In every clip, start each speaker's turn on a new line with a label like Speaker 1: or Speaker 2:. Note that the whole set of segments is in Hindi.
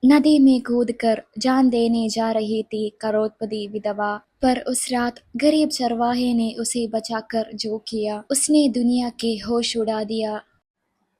Speaker 1: नदी में कूदकर जान देने जा रही थी करोड़पति विधवा, पर उस रात गरीब चरवाहे ने उसे बचाकर जो किया, उसने दुनिया के होश उड़ा दिया।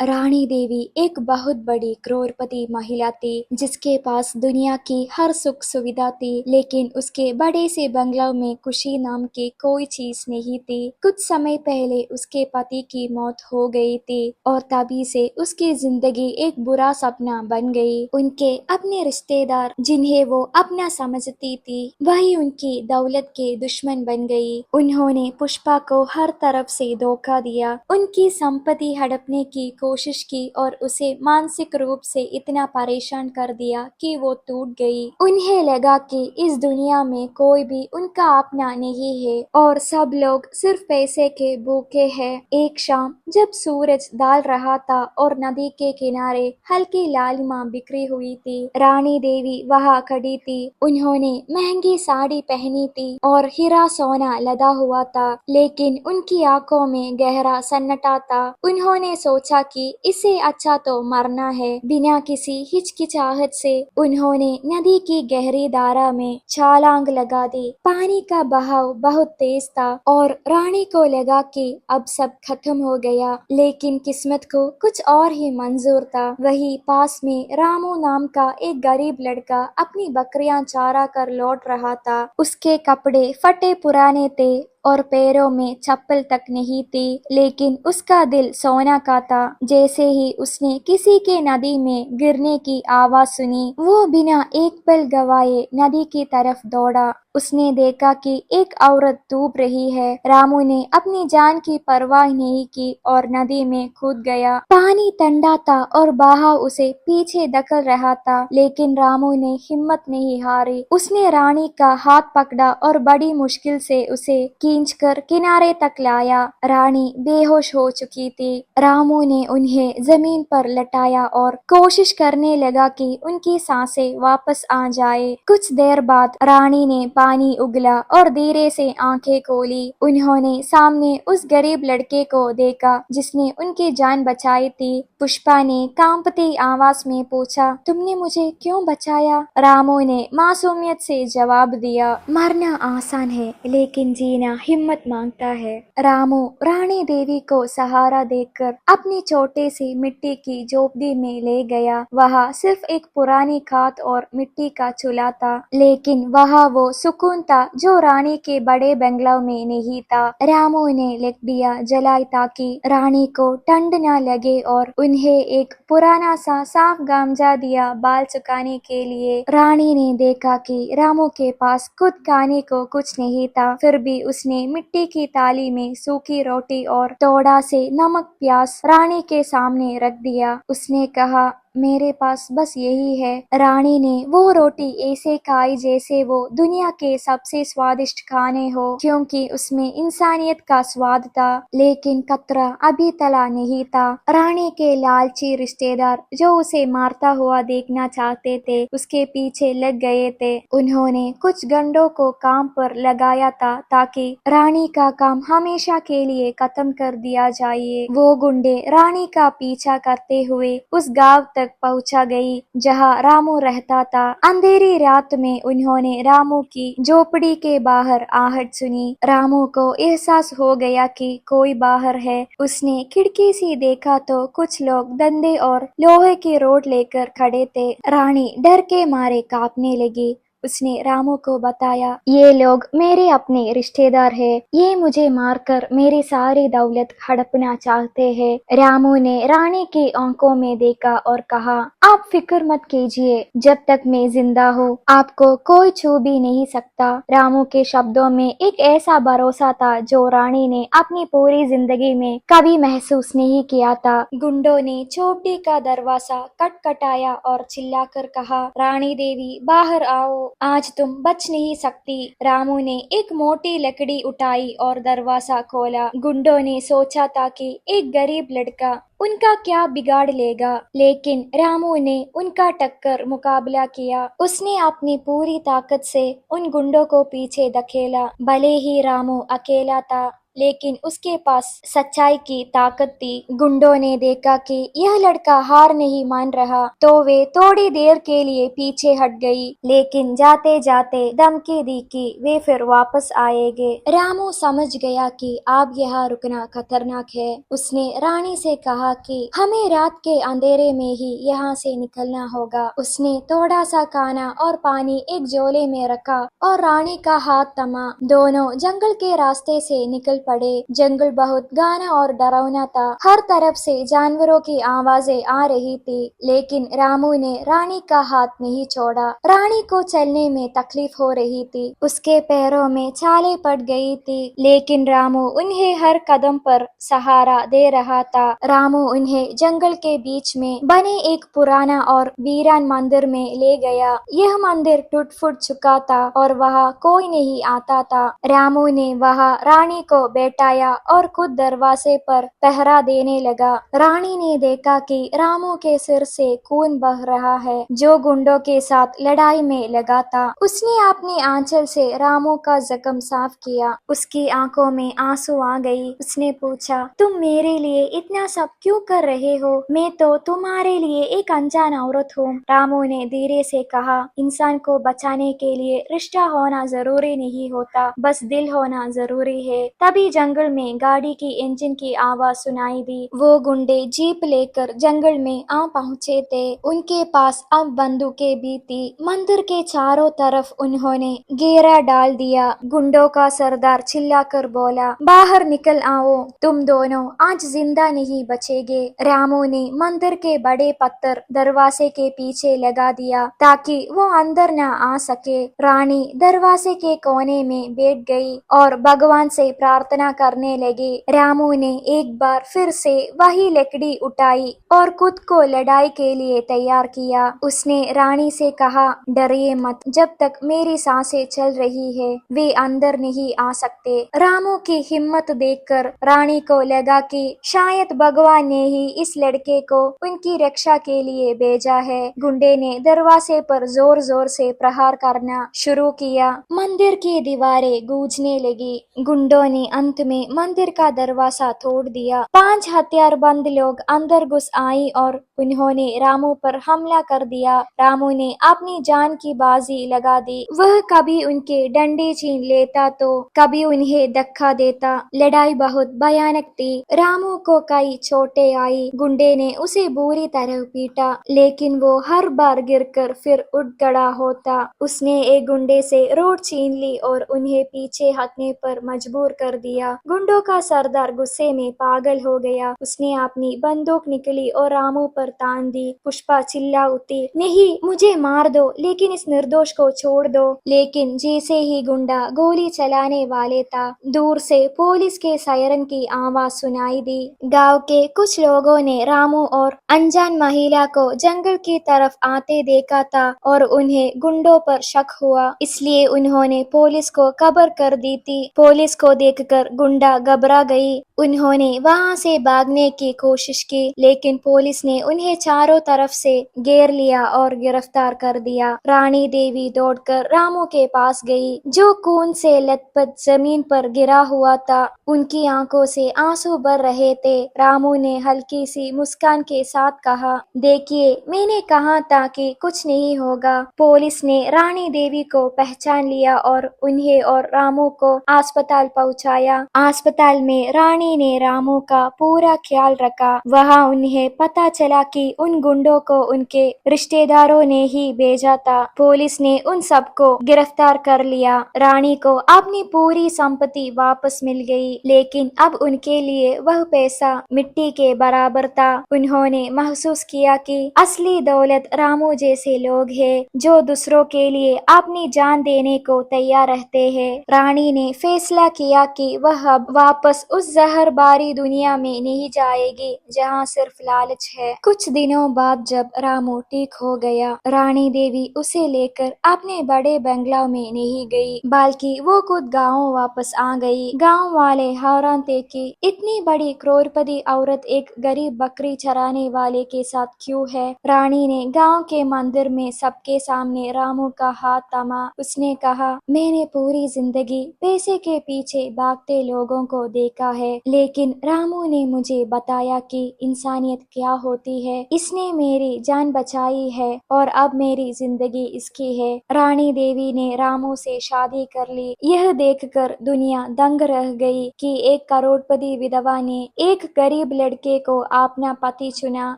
Speaker 1: रानी देवी एक बहुत बड़ी करोड़पति महिला थी, जिसके पास दुनिया की हर सुख सुविधा थी, लेकिन उसके बड़े से बंगलों में खुशी नाम की कोई चीज नहीं थी। कुछ समय पहले उसके पति की मौत हो गई थी और तभी से उसकी जिंदगी एक बुरा सपना बन गई। उनके अपने रिश्तेदार जिन्हें वो अपना समझती थी, वही उनकी दौलत के दुश्मन बन गई। उन्होंने पुष्पा को हर तरफ से धोखा दिया, उनकी संपत्ति हड़पने की कोशिश की और उसे मानसिक रूप से इतना परेशान कर दिया कि वो टूट गई। उन्हें लगा कि इस दुनिया में कोई भी उनका अपना नहीं है और सब लोग सिर्फ पैसे के भूखे हैं। एक शाम जब सूरज ढल रहा था और नदी के किनारे हल्की लालिमा बिखरी हुई थी, रानी देवी वहां खड़ी थी। उन्होंने महंगी साड़ी पहनी थी और हीरा सोना लदा हुआ था, लेकिन उनकी आंखों में गहरा सन्नाटा था। उन्होंने सोचा कि इससे अच्छा तो मरना है। बिना किसी हिचकिचाहट से उन्होंने नदी की गहरी धारा में छलांग लगा दी। पानी का बहाव बहुत तेज था और रानी को लगा कि अब सब खत्म हो गया, लेकिन किस्मत को कुछ और ही मंजूर था। वही पास में रामू नाम का एक गरीब लड़का अपनी बकरियां चारा कर लौट रहा था। उसके कपड़े फटे पुराने थे और पैरों में चप्पल तक नहीं थी, लेकिन उसका दिल सोना का था। जैसे ही उसने किसी के नदी में गिरने की आवाज सुनी, वो बिना एक पल गवाए नदी की तरफ दौड़ा। उसने देखा कि एक औरत डूब रही है। रामू ने अपनी जान की परवाह नहीं की और नदी में कूद गया। पानी ठंडा था और बहाव उसे पीछे धकेल रहा था, लेकिन रामू ने हिम्मत नहीं हारी। उसने रानी का हाथ पकड़ा और बड़ी मुश्किल से उसे खींचकर किनारे तक लाया। रानी बेहोश हो चुकी थी। रामू ने उन्हें जमीन पर लटाया और कोशिश करने लगा कि उनकी सांसें वापस आ जाए। कुछ देर बाद रानी ने पानी उगला और धीरे से आंखें खोली। उन्होंने सामने उस गरीब लड़के को देखा जिसने उनकी जान बचाई थी। पुष्पा ने कांपती आवाज में पूछा, तुमने मुझे क्यों बचाया? रामू ने मासूमियत से जवाब दिया, मरना आसान है लेकिन जीना हिम्मत मांगता है। रामू रानी देवी को सहारा देकर अपनी छोटे सी मिट्टी की झोपड़ी में ले गया। वहाँ सिर्फ एक पुरानी खाट और मिट्टी का चूल्हा था, लेकिन वहाँ वो सुकून था जो रानी के बड़े बंगलों में नहीं था। रामू ने लकड़ियाँ जलाई ताकि रानी को ठंड न लगे और उन्हें एक पुराना सा साफ गामजा दिया बाल सुखाने के लिए। रानी ने देखा कि रामू के पास खुद खाने को कुछ नहीं था, फिर भी उसने मिट्टी की थाली में सूखी रोटी और थोड़ा से नमक प्याज रानी के सामने रख दिया। उसने कहा, मेरे पास बस यही है। रानी ने वो रोटी ऐसे खाई जैसे वो दुनिया के सबसे स्वादिष्ट खाने हो, क्योंकि उसमें इंसानियत का स्वाद था, लेकिन कतरा अभी तला नहीं था। रानी के लालची रिश्तेदार जो उसे मारता हुआ देखना चाहते थे, उसके पीछे लग गए थे। उन्होंने कुछ गंडों को काम पर लगाया था ताकि रानी का काम हमेशा के लिए खत्म कर दिया जाए। वो गुंडे रानी का पीछा करते हुए उस गांव तक पहुंचा गई जहां रामू रहता था। अंधेरी रात में उन्होंने रामू की झोपड़ी के बाहर आहट सुनी। रामू को एहसास हो गया कि कोई बाहर है। उसने खिड़की से देखा तो कुछ लोग डंडे और लोहे के रोड लेकर खड़े थे। रानी डर के मारे कांपने लगी। उसने रामू को बताया, ये लोग मेरे अपने रिश्तेदार हैं, ये मुझे मारकर मेरी सारी दौलत हड़पना चाहते हैं। रामू ने रानी की आंखों में देखा और कहा, आप फिक्र मत कीजिए, जब तक मैं जिंदा हूँ आपको कोई छू भी नहीं सकता। रामू के शब्दों में एक ऐसा भरोसा था जो रानी ने अपनी पूरी जिंदगी में कभी महसूस नहीं किया था। गुंडों ने चौपड़ी का दरवाजा खटखटाया और चिल्लाकर कहा, रानी देवी बाहर आओ, आज तुम बच नहीं सकती। रामू ने एक मोटी लकड़ी उठाई और दरवाजा खोला। गुंडों ने सोचा था कि एक गरीब लड़का उनका क्या बिगाड़ लेगा, लेकिन रामू ने उनका टक्कर मुकाबला किया। उसने अपनी पूरी ताकत से उन गुंडों को पीछे धकेला। भले ही रामू अकेला था, लेकिन उसके पास सच्चाई की ताकत थी। गुंडों ने देखा कि यह लड़का हार नहीं मान रहा तो वे थोड़ी देर के लिए पीछे हट गई, लेकिन जाते जाते धमकी दी कि वे फिर वापस आएंगे। रामू समझ गया कि अब यहाँ रुकना खतरनाक है। उसने रानी से कहा कि हमें रात के अंधेरे में ही यहाँ से निकलना होगा। उसने थोड़ा सा खाना और पानी एक झोले में रखा और रानी का हाथ थमा। दोनों जंगल के रास्ते से निकल पड़े। जंगल बहुत घना और डरावना था। हर तरफ से जानवरों की आवाजें आ रही थी, लेकिन रामू ने रानी का हाथ नहीं छोड़ा। रानी को चलने में तकलीफ हो रही थी, उसके पैरों में छाले पड़ गई थी, लेकिन रामू उन्हें हर कदम पर सहारा दे रहा था। रामू उन्हें जंगल के बीच में बने एक पुराना और वीरान मंदिर में ले गया। यह मंदिर टूट फूट चुका था और वहाँ कोई नहीं आता था। रामू ने वहाँ रानी को बैठाया और खुद दरवाजे पर पहरा देने लगा। रानी ने देखा कि रामू के सिर से खून बह रहा है, जो गुंडों के साथ लड़ाई में लगा था। उसने अपनी आंचल से रामू का जख्म साफ किया। उसकी आंखों में आंसू आ गई। उसने पूछा, तुम मेरे लिए इतना सब क्यों कर रहे हो? मैं तो तुम्हारे लिए एक अनजान औरत हूँ। रामू ने धीरे से कहा, इंसान को बचाने के लिए रिश्ता होना जरूरी नहीं होता, बस दिल होना जरूरी है। तभी जंगल में गाड़ी की इंजन की आवाज सुनाई दी। वो गुंडे जीप लेकर जंगल में आ पहुँचे थे। उनके पास अब बंदूकें भी थी। मंदिर के चारों तरफ उन्होंने घेरा डाल दिया। गुंडों का सरदार चिल्लाकर बोला, बाहर निकल आओ, तुम दोनों आज जिंदा नहीं बचेगे। रामू ने मंदिर के बड़े पत्थर दरवाजे के पीछे लगा दिया ताकि वो अंदर न आ सके। रानी दरवाजे के कोने में बैठ गई और भगवान से प्रार्थना करने लगी। रामू ने एक बार फिर से वही लकड़ी उठाई और खुद को लड़ाई के लिए तैयार किया। उसने रानी से कहा, डरिए मत, जब तक मेरी सांसें चल रही है वे अंदर नहीं आ सकते। रामू की हिम्मत देखकर रानी को लगा कि शायद भगवान ने ही इस लड़के को उनकी रक्षा के लिए भेजा है। गुंडे ने दरवाजे पर जोर जोर से प्रहार करना शुरू किया। मंदिर की दीवारें गूंजने लगी। गुंडों ने अंत में मंदिर का दरवाजा तोड़ दिया। 5 हथियारबंद लोग अंदर घुस आई और उन्होंने रामू पर हमला कर दिया। रामू ने अपनी जान की बाजी लगा दी। वह कभी उनके डंडे छीन लेता तो कभी उन्हें धक्का देता। लड़ाई बहुत भयानक थी। रामू को कई चोटें आई। गुंडे ने उसे बुरी तरह पीटा, लेकिन वो हर बार गिरकर फिर उठ खड़ा होता। उसने एक गुंडे से रोड छीन ली और उन्हें पीछे हटने पर मजबूर कर दिया। गुंडों का सरदार गुस्से में पागल हो गया। उसने अपनी बंदूक निकली और रामू पर तान दी। पुष्पा चिल्ला उठी, नहीं, मुझे मार दो, लेकिन इस निर्दोष को छोड़ दो। लेकिन जैसे ही गुंडा गोली चलाने वाले था, दूर से पुलिस के सायरन की आवाज सुनाई दी। गांव के कुछ लोगों ने रामू और अनजान महिला को जंगल की तरफ आते देखा था और उन्हें गुंडों पर शक हुआ, इसलिए उन्होंने पुलिस को खबर कर दी थी। पुलिस को देखकर गुंडा घबरा गई। उन्होंने वहां से भागने की कोशिश की, लेकिन पुलिस ने उन्हें चारों तरफ से घेर लिया और गिरफ्तार कर दिया। रानी देवी दौड़कर रामू के पास गई, जो खून से लथपथ जमीन पर गिरा हुआ था। उनकी आंखों से आंसू भर रहे थे। रामू ने हल्की सी मुस्कान के साथ कहा, देखिए, मैंने कहा था कि कुछ नहीं होगा। पुलिस ने रानी देवी को पहचान लिया और उन्हें और रामू को अस्पताल पहुंचाया। अस्पताल में रानी ने रामू का पूरा ख्याल रखा। वहां उन्हें पता चला कि उन गुंडों को उनके रिश्तेदारों ने ही भेजा था। पुलिस ने उन सबको गिरफ्तार कर लिया। रानी को अपनी पूरी संपत्ति वापस मिल गई, लेकिन अब उनके लिए वह पैसा मिट्टी के बराबर था। उन्होंने महसूस किया कि असली दौलत रामू जैसे लोग हैं, जो दूसरों के लिए अपनी जान देने को तैयार रहते हैं। रानी ने फैसला किया कि वह अब वापस उस जहरबारी दुनिया में नहीं जाएगी जहाँ सिर्फ लालच है। कुछ दिनों बाद जब रामू ठीक हो गया, रानी देवी उसे लेकर अपने बड़े बंगला में नहीं गई, बल्कि वो खुद गांव वापस आ गई। गांव वाले हैरान थे कि इतनी बड़ी करोड़पति औरत एक गरीब बकरी चराने वाले के साथ क्यों है। रानी ने गांव के मंदिर में सबके सामने रामू का हाथ थामा। उसने कहा, मैंने पूरी जिंदगी पैसे के पीछे भाग भटकते लोगों को देखा है, लेकिन रामू ने मुझे बताया कि इंसानियत क्या होती है। इसने मेरी जान बचाई है और अब मेरी जिंदगी इसकी है। रानी देवी ने रामू से शादी कर ली। यह देखकर दुनिया दंग रह गई कि एक करोड़पति विधवा ने एक गरीब लड़के को अपना पति चुना,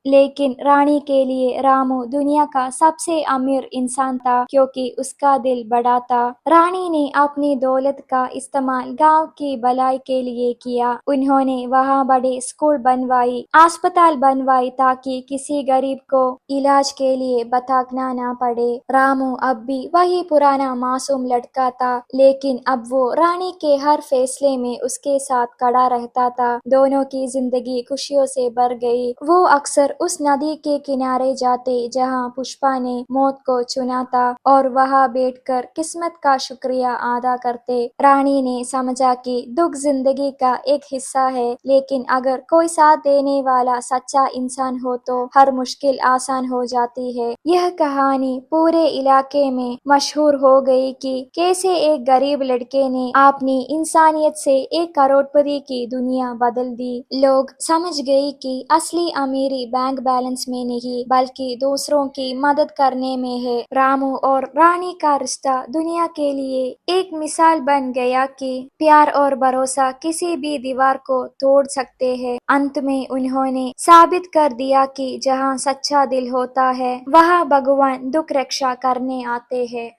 Speaker 1: लेकिन रानी के लिए रामू दुनिया का सबसे अमीर इंसान था, क्योंकि उसका दिल बड़ा था। रानी ने अपनी दौलत का इस्तेमाल गांव की भलाई के लिए किया। उन्होंने वहां बड़े स्कूल बनवाई, अस्पताल बनवाई, ताकि किसी गरीब को इलाज के लिए भटकना ना पड़े। रामू अब भी वही पुराना मासूम लड़का था, लेकिन अब वो रानी के हर फैसले में उसके साथ खड़ा रहता था। दोनों की जिंदगी खुशियों से भर गई। वो अक्सर उस नदी के किनारे जाते जहाँ पुष्पा ने मौत को चुना था और वहाँ बैठकर किस्मत का शुक्रिया अदा करते। रानी ने समझा कि दुख जिंदगी का एक हिस्सा है, लेकिन अगर कोई साथ देने वाला सच्चा इंसान हो तो हर मुश्किल आसान हो जाती है। यह कहानी पूरे इलाके में मशहूर हो गई कि कैसे एक गरीब लड़के ने अपनी इंसानियत से एक करोड़पति की दुनिया बदल दी। लोग समझ गए कि असली अमीरी बैंक बैलेंस में नहीं, बल्कि दूसरों की मदद करने में है। रामू और रानी का रिश्ता दुनिया के लिए एक मिसाल बन गया कि प्यार और भरोसा किसी भी दीवार को तोड़ सकते हैं। अंत में उन्होंने साबित कर दिया कि जहाँ सच्चा दिल होता है, वहाँ भगवान दुख रक्षा करने आते हैं।